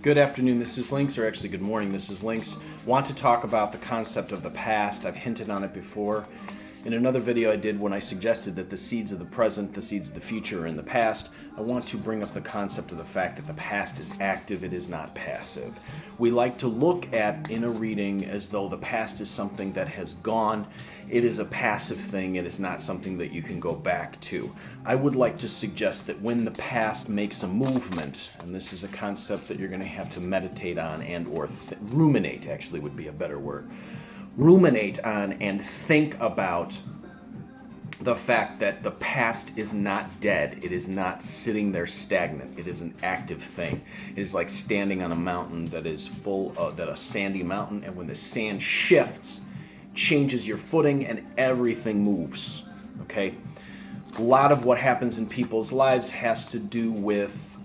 Good afternoon, this is Lynx, or actually good morning, this is Lynx. Want to talk about the concept of the past. I've hinted on it before. In another video I did when I suggested that the seeds of the present, the seeds of the future are in the past, I want to bring up the concept of the fact that the past is active, it is not passive. We like to look at in a reading as though the past is something that has gone. It is a passive thing, it is not something that you can go back to. I would like to suggest that when the past makes a movement, and this is a concept that you're going to have to meditate on and or ruminate actually would be a better word. Ruminate on and think about the fact that the past is not dead. It is not sitting there stagnant. It is an active thing. It is like standing on a mountain that is a sandy mountain, and when the sand shifts, changes your footing and everything moves. Okay? A lot of what happens in people's lives has to do with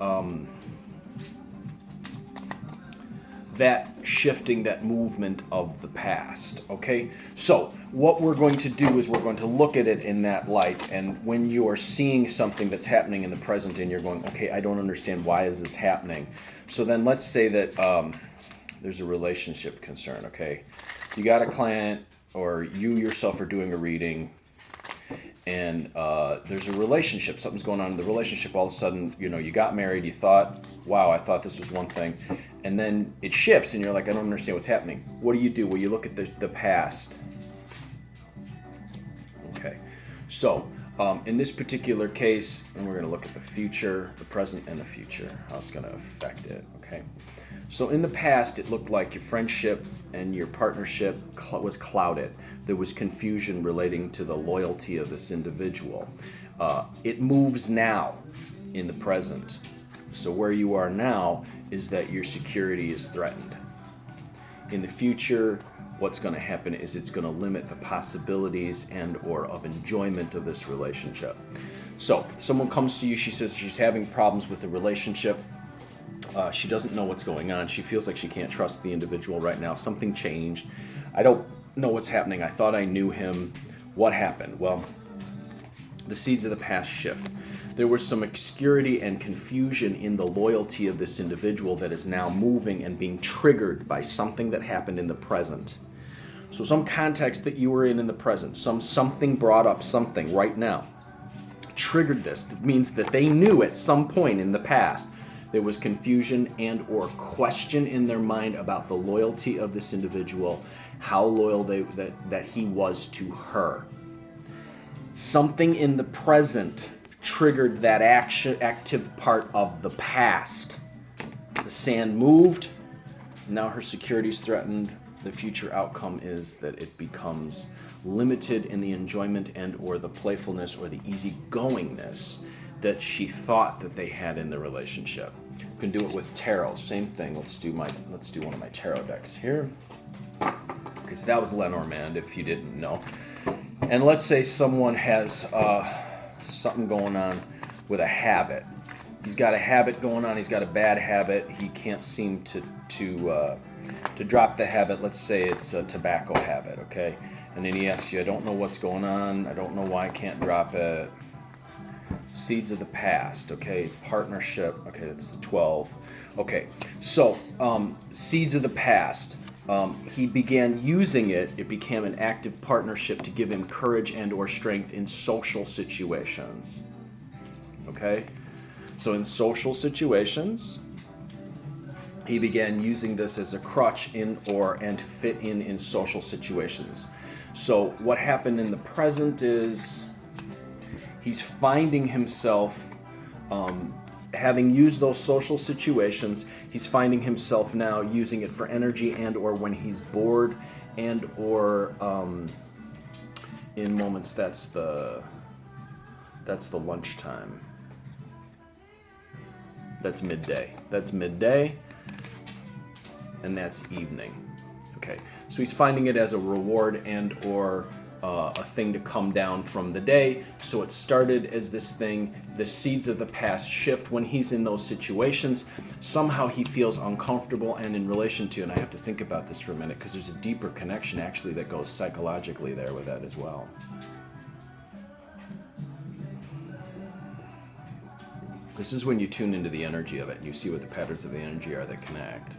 that shifting, that movement of the past. Okay? So what we're going to do is we're going to look at it in that light, and when you are seeing something that's happening in the present and you're going, okay, I don't understand, why is this happening? So then let's say that there's a relationship concern. Okay? You got a client, or you yourself are doing a reading, and there's a relationship, something's going on in the relationship. All of a sudden, you got married, you thought, wow, I thought this was one thing, and then it shifts and you're like, I don't understand what's happening. What do? Well, you look at the past. Okay, so in this particular case, and we're going to look at the future, the present, and the future, how it's going to affect it. Okay, so in the past, it looked like your friendship and your partnership was clouded. There was confusion relating to the loyalty of this individual. It moves now in the present. So where you are now is that your security is threatened. In the future, what's going to happen is it's going to limit the possibilities and or of enjoyment of this relationship. So someone comes to you, she says she's having problems with the relationship. She doesn't know what's going on. She feels like she can't trust the individual right now. Something changed. I don't know what's happening. I thought I knew him. What happened? Well, the seeds of the past shift. There was some obscurity and confusion in the loyalty of this individual that is now moving and being triggered by something that happened in the present. So some context that you were in the present, something brought up something right now, triggered this. That means that they knew at some point in the past there was confusion and or question in their mind about the loyalty of this individual, how loyal that he was to her. Something in the present triggered that active part of the past. The sand moved. Now her security is threatened. The future outcome is that it becomes limited in the enjoyment and or the playfulness or the easygoingness that she thought that they had in the relationship. You can do it with tarot. Same thing. Let's do one of my tarot decks here. Because that was Lenormand, if you didn't know. And let's say someone has something going on with a habit. He's got a habit going on. He's got a bad habit. He can't seem to drop the habit. Let's say it's a tobacco habit, okay? And then he asks you, I don't know what's going on. I don't know why I can't drop it. Seeds of the past, okay? Partnership, okay, that's the 12. Okay, so seeds of the past. He began using it. It became an active partnership to give him courage and or strength in social situations. Okay? So in social situations, he began using this as a crutch and to fit in social situations. So what happened in the present is he's finding himself, having used those social situations, he's finding himself now using it for energy and or when he's bored and or in moments that's the lunchtime. That's midday. That's midday and that's evening. Okay, so he's finding it as a reward and or a thing to come down from the day. So it started as this thing, the seeds of the past shift when he's in those situations. Somehow he feels uncomfortable and in relation to, and I have to think about this for a minute because there's a deeper connection actually that goes psychologically there with that as well. This is when you tune into the energy of it and you see what the patterns of the energy are that connect.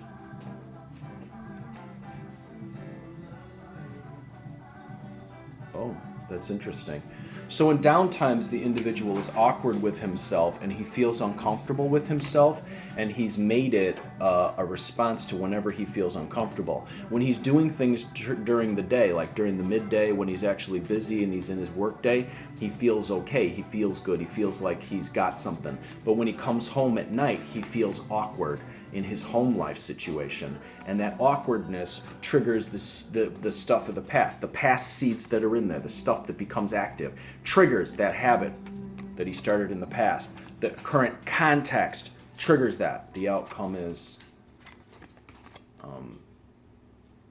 Oh, that's interesting. So in downtimes, the individual is awkward with himself and he feels uncomfortable with himself, and he's made it a response to whenever he feels uncomfortable. When he's doing things during the day, like during the midday when he's actually busy and he's in his work day, he feels okay, he feels good, he feels like he's got something. But when he comes home at night, he feels awkward in his home life situation, and that awkwardness triggers the stuff of the past seeds that are in there, the stuff that becomes active, triggers that habit that he started in the past. The current context triggers that. The outcome is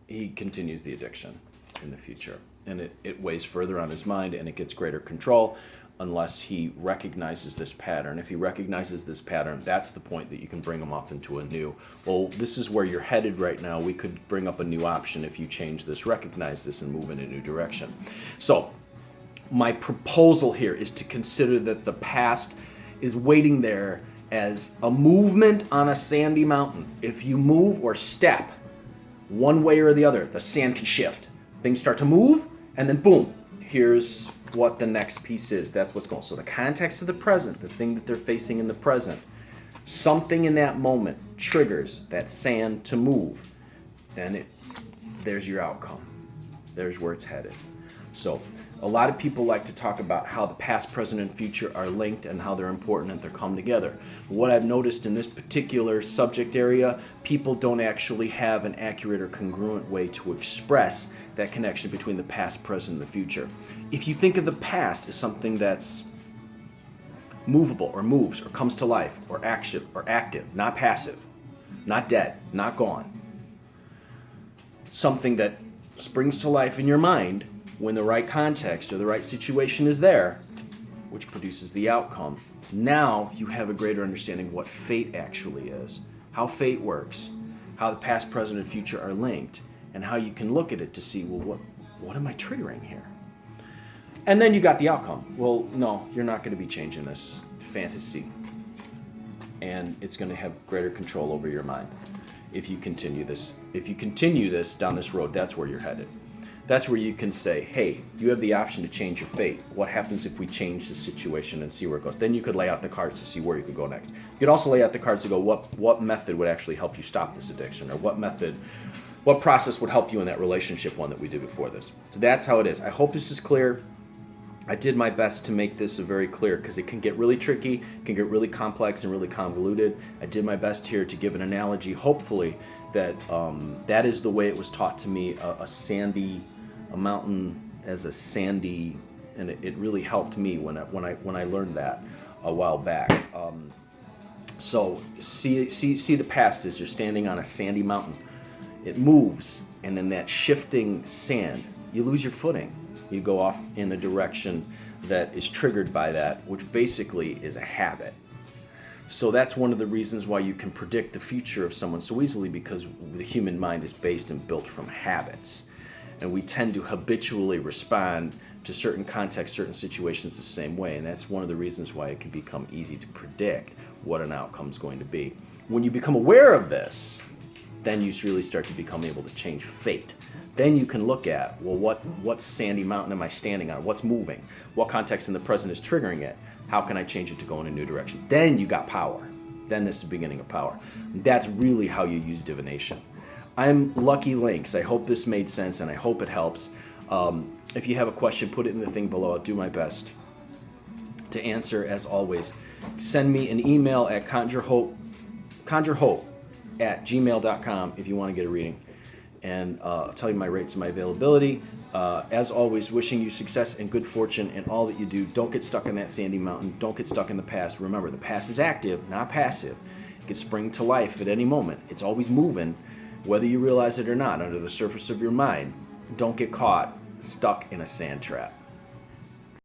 he continues the addiction in the future, and it weighs further on his mind, and it gets greater control unless he recognizes this pattern. If he recognizes this pattern, that's the point that you can bring him off into a new, well, this is where you're headed right now. We could bring up a new option if you change this, recognize this, and move in a new direction. So my proposal here is to consider that the past is waiting there as a movement on a sandy mountain. If you move or step one way or the other, the sand can shift. Things start to move, and then boom, here's what the next piece is. That's what's going on. So the context of the present, the thing that they're facing in the present, something in that moment triggers that sand to move, and there's your outcome. There's where it's headed. So a lot of people like to talk about how the past, present, and future are linked and how they're important and they come together. What I've noticed in this particular subject area, people don't actually have an accurate or congruent way to express that connection between the past, present, and the future. If you think of the past as something that's movable or moves or comes to life or active, not passive, not dead, not gone, something that springs to life in your mind when the right context or the right situation is there, which produces the outcome. Now you have a greater understanding of what fate actually is, how fate works, how the past, present, and future are linked, and how you can look at it to see, well, what am I triggering here? And then you got the outcome. Well, no, you're not going to be changing this fantasy. And it's going to have greater control over your mind if you continue this. If you continue this down this road, that's where you're headed. That's where you can say, hey, you have the option to change your fate. What happens if we change the situation and see where it goes? Then you could lay out the cards to see where you could go next. You could also lay out the cards to go, what method would actually help you stop this addiction? Or what process would help you in that relationship one that we did before this? So that's how it is. I hope this is clear. I did my best to make this very clear because it can get really tricky, can get really complex and really convoluted. I did my best here to give an analogy, hopefully, that that is the way it was taught to me, a mountain as a sandy, and it really helped me when I learned that a while back. So see the past as you're standing on a sandy mountain. It moves, and in that shifting sand, you lose your footing. You go off in a direction that is triggered by that, which basically is a habit. So that's one of the reasons why you can predict the future of someone so easily, because the human mind is based and built from habits. And we tend to habitually respond to certain contexts, certain situations the same way. And that's one of the reasons why it can become easy to predict what an outcome is going to be. When you become aware of this, then you really start to become able to change fate. Then you can look at, well, what sandy mountain am I standing on? What's moving? What context in the present is triggering it? How can I change it to go in a new direction? Then you got power. Then that's the beginning of power. That's really how you use divination. I'm Lucky Links. I hope this made sense, and I hope it helps. If you have a question, put it in the thing below. I'll do my best to answer, as always. Send me an email at conjurehope@gmail.com if you want to get a reading. And I'll tell you my rates and my availability. As always, wishing you success and good fortune in all that you do. Don't get stuck on that sandy mountain. Don't get stuck in the past. Remember, the past is active, not passive. It can spring to life at any moment. It's always moving, whether you realize it or not, under the surface of your mind. Don't get caught stuck in a sand trap.